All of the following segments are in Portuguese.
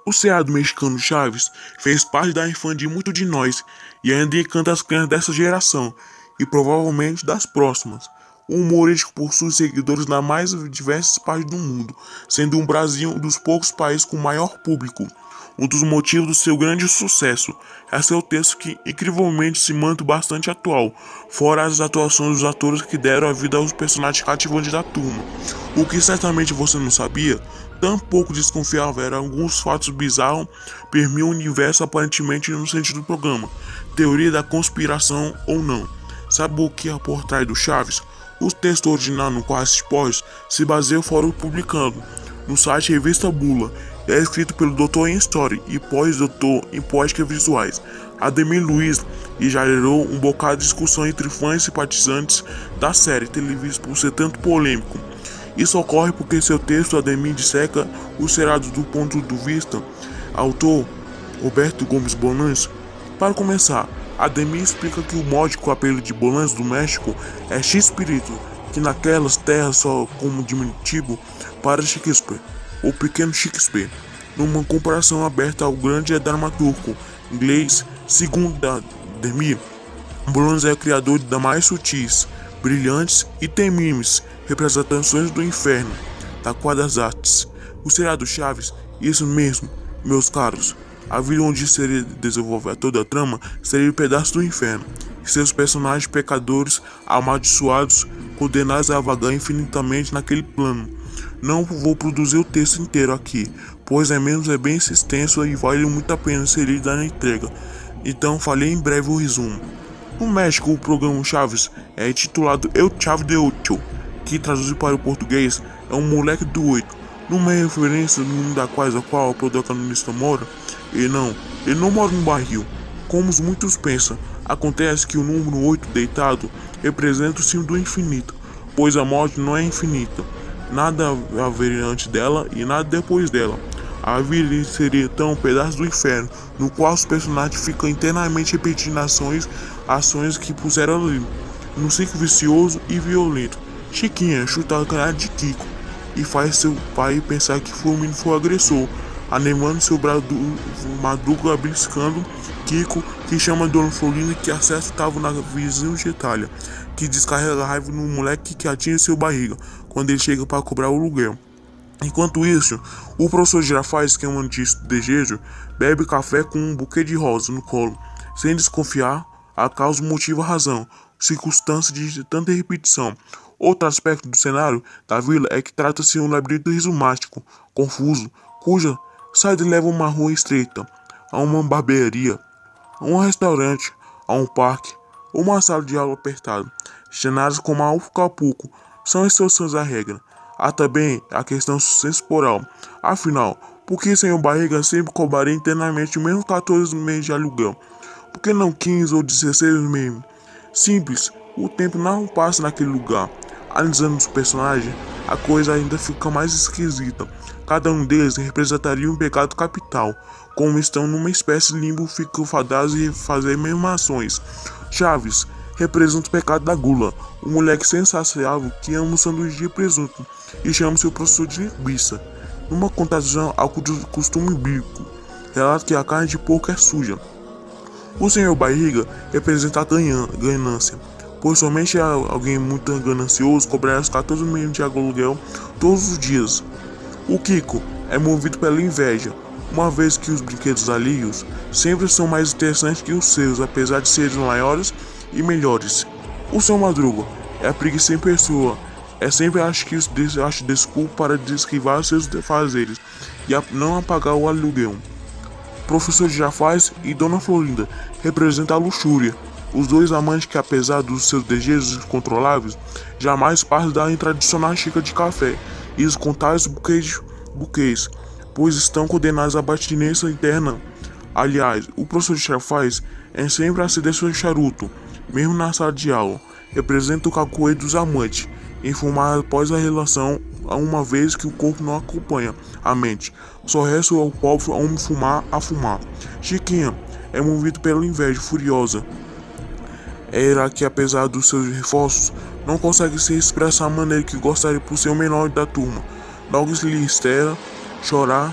O seriado mexicano Chaves fez parte da infância de muitos de nós e ainda encanta as crianças dessa geração e provavelmente das próximas. O humorístico possui seguidores nas mais diversas partes do mundo, sendo o Brasil um dos poucos países com maior público. Um dos motivos do seu grande sucesso é seu texto que incrivelmente se mantém bastante atual, fora as atuações dos atores que deram a vida aos personagens cativantes da turma. O que certamente você não sabia, tampouco desconfiava, eram alguns fatos bizarros permeam o universo aparentemente no sentido do programa, teoria da conspiração ou não. Sabe o que é por trás do Chaves? O texto original no qual esses pós se baseia foram publicados no site Revista Bula. É escrito pelo Doutor em História e pós-doutor em Poéticas Visuais, Ademir Luiz, e já gerou um bocado de discussão entre fãs e simpatizantes da série televisa por ser tanto polêmico. Isso ocorre porque seu texto Ademir disseca o seriado do ponto de vista autor Roberto Gomes Bolaños. Para começar, Ademir explica que o módico apelo de Bolaños do México é X-Espírito, que naquelas terras só como diminutivo para Shakespeare, o pequeno Shakespeare, numa comparação aberta ao grande dramaturgo inglês. Segundo Ademir, Bolaños é o criador das mais sutis, brilhantes e temíveis representações do inferno, da qual das artes. O seriado Chaves, isso mesmo, meus caros, a vida onde seria desenvolver toda a trama seria um pedaço do inferno, e seus personagens pecadores, amaldiçoados, condenados a vagar infinitamente naquele plano. Não vou produzir o texto inteiro aqui, pois é bem extenso e vale muito a pena ser lido na entrega. Então falei em breve o resumo. No México, o programa Chaves é intitulado El Chavo de Ocho, que traduzido para o português é um moleque do 8, numa referência do mundo da qual o protagonista mora. Ele não mora num barril, como muitos pensam. Acontece que o número 8 deitado representa o símbolo do infinito, pois a morte não é infinita. Nada haveria antes dela e nada depois dela. A vida seria então um pedaço do inferno, no qual os personagens ficam internamente repetindo ações que puseram ali, num ciclo vicioso e violento. Chiquinha chuta a cara de Kiko e faz seu pai pensar que o menino foi o agressor, animando seu Madruga beliscando Kiko, que chama Dona Florinda, que estava na vizinha de Itália, que descarrega a raiva no moleque que atinge seu barriga quando ele chega para cobrar o aluguel. Enquanto isso, o professor Girafales, que é um antigo desejo, bebe café com um buquê de rosas no colo, sem desconfiar a causa, motivo, a razão, circunstância de tanta repetição. Outro aspecto do cenário da vila é que trata-se de um labirinto rizomático, confuso, cuja saída leva a uma rua estreita, a uma barbearia, a um restaurante, a um parque, ou uma sala de aula apertada. Cenários como Acapulco são exceções à regra. Há também a questão sensoral. Afinal, por que sem o barriga sempre cobraria internamente mesmo 14 meses de aluguel? Por que não 15 ou 16 mesmo? Simples, o tempo não passa naquele lugar. Analisando os personagens, a coisa ainda fica mais esquisita. Cada um deles representaria um pecado capital, como estão numa espécie de limbo, ficam fadados e fazer mesmas ações. Chaves representa o pecado da gula, um moleque sensacional que ama um sanduíche de presunto e chama seu professor de linguiça. Numa contação ao costume bíblico, relata que a carne de porco é suja. O senhor barriga representa a ganância, pois somente alguém muito ganancioso cobrará os 14 milhões de aluguel todos os dias. O Kiko é movido pela inveja, uma vez que os brinquedos alheios sempre são mais interessantes que os seus, apesar de serem maiores e melhores. O seu Madruga é a preguiça em pessoa, sempre acha desculpa para esquivar seus defazeres e não pagar o aluguel. Professor Girafales e Dona Florinda representam a luxúria, os dois amantes que, apesar dos seus desejos incontroláveis, jamais passam da tradicional xícara de café e os contáveis buquês, pois estão condenados à abstinência interna. Aliás, o professor Girafales é sempre a acender seu charuto, mesmo na sala de aula. Representa o cacoete dos amantes, em fumar após a relação, uma vez que o corpo não acompanha a mente. Só resta ao pobre homem fumar a fumar. Chiquinha é movido pela inveja furiosa. Era que, apesar dos seus reforços, não consegue se expressar a maneira que gostaria por ser o menor da turma. Logo se lhe estera chorar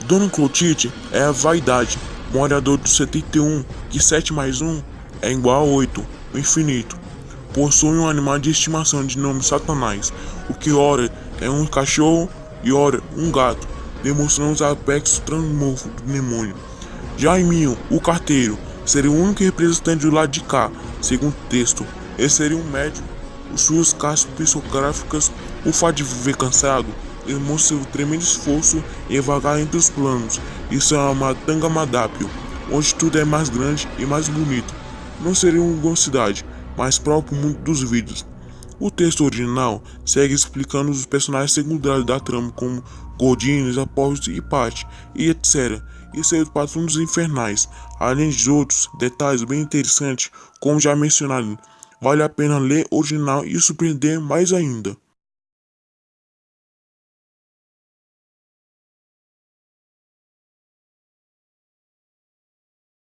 Dona Clotilde é a vaidade, morador do 71, que 7 mais 1 é igual a 8, o infinito. Possui um animal de estimação de nome Satanás, o que ora é um cachorro e ora um gato, demonstrando os aspectos transmorfos do demônio. Jaiminho, o carteiro, seria o único representante do lado de cá, segundo o texto. Ele seria um médico. Os suas cartas psicográficas, o fato de viver cansado, demonstra seu tremendo esforço em vagar entre os planos. Isso é uma Tangamadapio, onde tudo é mais grande e mais bonito. Não seria uma cidade, mas próprio mundo dos vídeos. O texto original segue explicando os personagens secundários da trama, como Godines, Apóstolos e Patty, e etc. E seus patronos infernais, além de outros detalhes bem interessantes, como já mencionado. Vale a pena ler o original e surpreender mais ainda.